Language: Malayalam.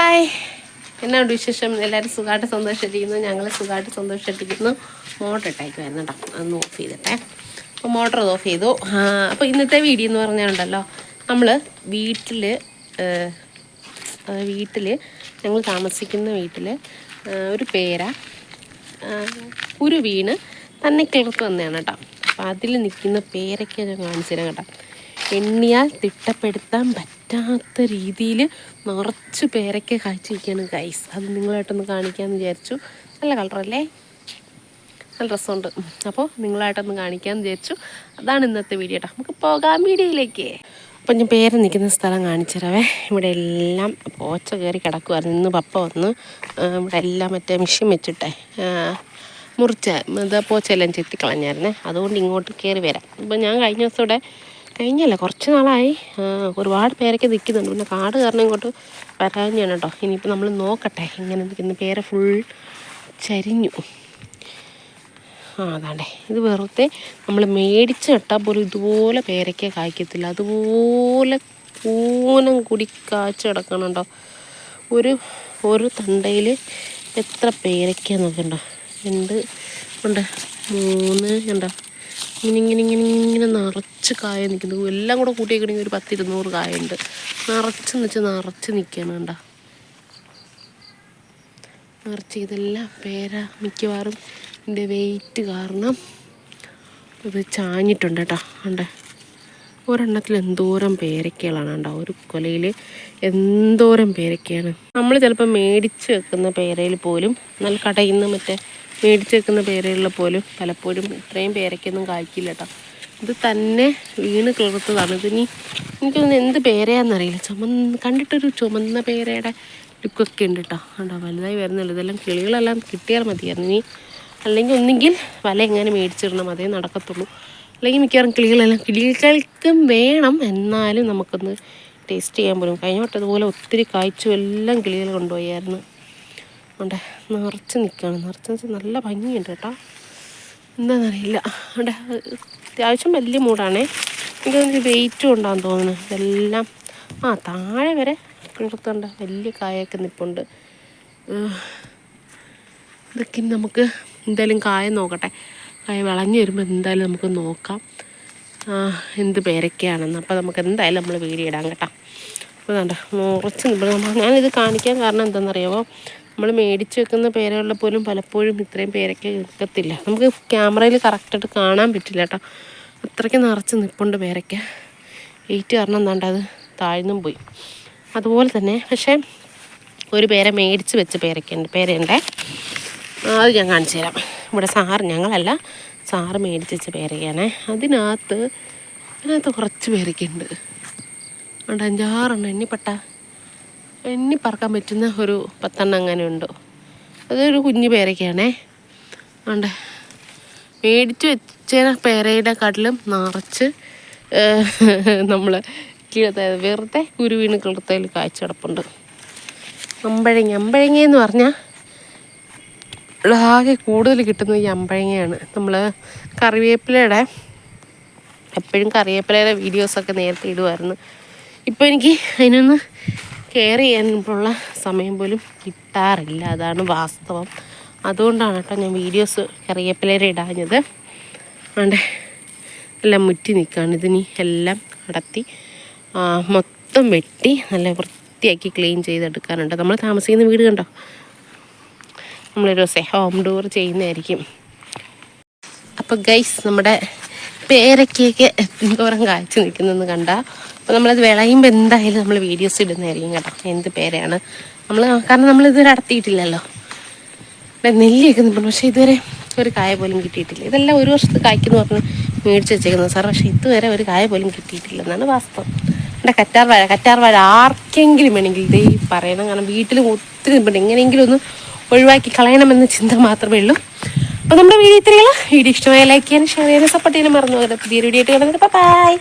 ഹായ്, എന്നാണ് വിശേഷം? എല്ലാവരും സുഖമായിട്ട് സന്തോഷമായിട്ടിരിക്കുന്നു. ഞങ്ങൾ സുഖമായിട്ട് സന്തോഷമായിട്ടിരിക്കുന്നു. മോട്ടർ ഇട്ടേക്കുമായിരുന്നു കേട്ടോ, അതൊന്ന് ഓഫ് ചെയ്തിട്ടെ. അപ്പോൾ മോട്ടർ ഓഫ് ചെയ്തു. അപ്പോൾ ഇന്നത്തെ വീഡിയോ എന്ന് പറഞ്ഞാലുണ്ടല്ലോ, നമ്മൾ വീട്ടിൽ ഞങ്ങൾ താമസിക്കുന്ന വീട്ടിൽ ഒരു പേര ഒരു വീണ് തന്നെ കിളർത്ത് വന്നതാണ് കേട്ടോ. അപ്പോൾ അതിൽ നിൽക്കുന്ന പേരയ്ക്ക് ഞാൻ കാണിച്ചു തരാം കേട്ടോ. എണ്ണിയാൽ തിട്ടപ്പെടുത്താൻ പറ്റാത്ത രീതിയിൽ നിറച്ച് പേരയ്ക്ക കാഴ്ചവെക്കുകയാണ് ഗൈസ്. അത് നിങ്ങളായിട്ടൊന്ന് കാണിക്കാമെന്ന് വിചാരിച്ചു. നല്ല കളറല്ലേ, നല്ല രസമുണ്ട്. അപ്പോൾ നിങ്ങളായിട്ടൊന്ന് കാണിക്കാമെന്ന് വിചാരിച്ചു. അതാണ് ഇന്നത്തെ വീഡിയോ കേട്ടോ. നമുക്ക് പോകാം വീഡിയോയിലേക്ക്. അപ്പം ഞാൻ പേര് നിൽക്കുന്ന സ്ഥലം കാണിച്ചു തരാവേ. ഇവിടെ എല്ലാം പോച്ച കയറി കിടക്കുമായിരുന്നു. ഇന്ന് പപ്പ വന്ന് ഇവിടെ എല്ലാം മറ്റേ മെഷീൻ വെച്ചിട്ടേ മുറിച്ച പോച്ചെല്ലാം ചെത്തിക്കളഞ്ഞായിരുന്നേ. അതുകൊണ്ട് ഇങ്ങോട്ട് കയറി വരാം. ഇപ്പം ഞാൻ കഴിഞ്ഞ ദിവസം ഇവിടെ കുറച്ച് നാളായി ഒരുപാട് പേരൊക്കെ നിൽക്കുന്നുണ്ട്. പിന്നെ കാട് കാരണം ഇങ്ങോട്ട് വരാഞ്ഞാണ് കേട്ടോ. ഇനിയിപ്പോൾ നമ്മൾ നോക്കട്ടെ ഇങ്ങനെ നിൽക്കുന്ന പേര ഫുൾ ചരിഞ്ഞു. അതാണ്ടേ, ഇത് വെറുതെ നമ്മൾ മേടിച്ച് നട്ടാൽ പോലും ഇതുപോലെ പേരയ്ക്ക കായ്ക്കത്തില്ല. അതുപോലെ കൂനം കൂടി കാച്ച് കിടക്കണുണ്ടോ. ഒരു തണ്ടയിൽ എത്ര പേരയ്ക്ക നോക്കണ്ടോ. 2 ഉണ്ട്, 3 ഉണ്ടോ. ഇങ്ങനെ നിറച്ച് കായ നിൽക്കുന്നു. എല്ലാം കൂടെ കൂട്ടിയേക്കണമെങ്കിൽ ഒരു 10-200 കായുണ്ട്. നിറച്ച് നിൽക്കുകയാണ് കണ്ടോ. നിറച്ച് ഇതെല്ലാം പേര മിക്കവാറും ഇതിൻ്റെ വെയിറ്റ് കാരണം ഇത് ചാഞ്ഞിട്ടുണ്ട് കേട്ടോ. ഉണ്ട്, ഒരെണ്ണത്തിൽ എന്തോരം പേരയ്ക്കകളാണ് കേട്ടോ. ഒരു കൊലയിൽ എന്തോരം പേരയ്ക്കയാണ്. നമ്മൾ ചിലപ്പോൾ മേടിച്ച് വെക്കുന്ന പേരയിൽ പോലും നല്ല കടയിൽ നിന്ന് മറ്റേ മേടിച്ച് വെക്കുന്ന പേരകളിൽ പോലും പലപ്പോഴും ഇത്രയും പേരയ്ക്കൊന്നും കായ്ക്കില്ല കേട്ടോ. ഇത് തന്നെ വീണ് കിളർത്തതാണ്. ഇതിനി എനിക്കൊന്നും എന്ത് പേരയാണെന്നറിയില്ല. കണ്ടിട്ടൊരു ചുമന്ന പേരയുടെ ലുക്കൊക്കെ ഉണ്ട് കേട്ടോ. കണ്ടോ, വലുതായി വരുന്നില്ല. ഇതെല്ലാം കിളികളെല്ലാം കിട്ടിയാൽ മതിയായിരുന്നു. ഇനി അല്ലെങ്കിൽ ഒന്നെങ്കിൽ വല എങ്ങനെ മേടിച്ചിടണം, അതേ നടക്കത്തുള്ളൂ. അല്ലെങ്കിൽ മിക്കവാറും കിളികൾക്കും വേണം. എന്നാലും നമുക്കൊന്ന് ടേസ്റ്റ് ചെയ്യാൻ പോലും. കഴിഞ്ഞ വട്ടം അതുപോലെ ഒത്തിരി കായ്ച്ചു എല്ലാം കിളികൾ കൊണ്ടുപോയായിരുന്നു. അവിടെ നിറച്ച് നിൽക്കുകയാണ്. നിറച്ച് വെച്ചാൽ നല്ല ഭംഗിയുണ്ട് കേട്ടോ. എന്താണെന്നറിയില്ല. അവിടെ അത്യാവശ്യം വലിയ മൂടാണേ. എനിക്കൊരു വെയിറ്റും ഉണ്ടാകും തോന്നുന്നു. ഇതെല്ലാം താഴെ വരെ കിളർത്തുണ്ട്. വലിയ കായൊക്കെ നിൽപ്പുണ്ട്. ഇതൊക്കെ നമുക്ക് എന്തായാലും കായ നോക്കട്ടെ. കായ വിളഞ്ഞ് വരുമ്പോൾ എന്തായാലും നമുക്ക് നോക്കാം എന്ത് പേരൊക്കെയാണെന്ന്. അപ്പോൾ നമുക്ക് എന്തായാലും നമ്മൾ വീഡിയോ ഇടാം കേട്ടോ. അപ്പോൾ വേണ്ട നിറച്ച് നിൽപ്പുണ്ട്. ഞാനിത് കാണിക്കാൻ കാരണം എന്താണെന്നറിയാമോ, നമ്മൾ മേടിച്ച് വെക്കുന്ന പേരകളിൽ പോലും പലപ്പോഴും ഇത്രയും പേരൊക്കെ നിൽക്കത്തില്ല. നമുക്ക് ക്യാമറയിൽ കറക്റ്റായിട്ട് കാണാൻ പറ്റില്ല കേട്ടോ. അത്രയ്ക്ക് നിറച്ച് നിൽപ്പുണ്ട് പേരയ്ക്ക. വെയിറ്റ് കാരണം എന്താണ്ട് അത് താഴ്ന്നും പോയി. അതുപോലെ തന്നെ പക്ഷേ ഒരു പേര മേടിച്ച് വെച്ച പേരയുണ്ടേ. അത് ഞാൻ കാണിച്ചു തരാം. ഇവിടെ ഞങ്ങളല്ല, സാറ് മേടിച്ച് വെച്ച പേരയ്ക്കാണേ. അതിനകത്ത് കുറച്ച് പേരയ്ക്കുണ്ട്. ഉണ്ട്, 5-6 എണ്ണി പറക്കാൻ പറ്റുന്ന ഒരു 10 അങ്ങനെ ഉണ്ട്. അതൊരു കുഞ്ഞു പേരയ്ക്കാണേ. ഉണ്ട്, മേടിച്ച് വെച്ച പേരയുടെ കാട്ടിലും നിറച്ച് നമ്മൾ വെറുതെ കുരുവീണ് കിളർത്തയിൽ കാഴ്ച കിടപ്പുണ്ട്. അമ്പഴങ്ങ എന്ന് പറഞ്ഞാൽ ആകെ കൂടുതൽ കിട്ടുന്നത് ഈ അമ്പഴങ്ങയാണ്. നമ്മൾ എപ്പോഴും കറിവേപ്പിലയുടെ വീഡിയോസൊക്കെ നേരത്തെ ഇടുമായിരുന്നു. ഇപ്പോൾ എനിക്ക് അതിനൊന്ന് കെയർ ചെയ്യാനുള്ള സമയം പോലും കിട്ടാറില്ല. അതാണ് വാസ്തവം. അതുകൊണ്ടാണ് കേട്ടോ ഞാൻ വീഡിയോസ് കറിവേപ്പിലയുടെ ഇടാഞ്ഞത്. അതുകൊണ്ട് എല്ലാം മുറ്റി നിൽക്കുകയാണ്. ഇതിനി എല്ലാം കടത്തി മൊത്തം വെട്ടി നല്ല വൃത്തിയാക്കി ക്ലീൻ ചെയ്തെടുക്കാനുണ്ട്. നമ്മൾ താമസിക്കുന്ന വീട് കണ്ടോ, നമ്മളൊരു ദിവസം ഹോം ടൂർ ചെയ്യുന്നതായിരിക്കും. അപ്പോൾ ഗൈസ്, നമ്മുടെ പേരയ്ക്കൊക്കെ എന്തോരം കാഴ്ച നിൽക്കുന്നതെന്ന് കണ്ടാൽ അപ്പോൾ നമ്മളത് വിളയുമ്പോൾ എന്തായാലും നമ്മൾ വീഡിയോസ് ഇടുന്നതായിരിക്കും കേട്ടോ. എന്ത് പേരയാണ് കാരണം നമ്മളിതുവരെ നടത്തിയിട്ടില്ലല്ലോ. നെല്ലിയൊക്കെ നിൽക്കുന്നു, പക്ഷേ ഇതുവരെ ഒരു കായ പോലും കിട്ടിയിട്ടില്ല. ഇതെല്ലാം ഒരു വർഷത്തെ കായ്ക്കെന്ന് പറഞ്ഞ് മേടിച്ച് വെച്ചേക്കുന്നത് സാർ. പക്ഷേ ഇതുവരെ ഒരു കായ പോലും കിട്ടിയിട്ടില്ലെന്നാണ് വാസ്തവം. എൻ്റെ കറ്റാർ വാഴ ആർക്കെങ്കിലും വേണമെങ്കിൽ ഇതേ പറയണം. കാരണം വീട്ടിലും ഒത്തിരി നിൽപ്പുണ്ട്. എങ്ങനെയെങ്കിലും ഒന്ന് ഒഴിവാക്കി കളയണമെന്ന ചിന്ത മാത്രമേ ഉള്ളൂ. അപ്പോൾ നമ്മുടെ വീഡിയോ ഇത്രയുള്ള വീഡിയോ ഇഷ്ടമായ ലൈക്ക് ചെയ്യാനും ഷെയർ ചെയ്യാനും സപ്പോർട്ട് ചെയ്യാനും മറന്നു പോകരുത്. പുതിയൊരു വീഡിയോ ആയിട്ട് കാണുന്നത്. ബൈ.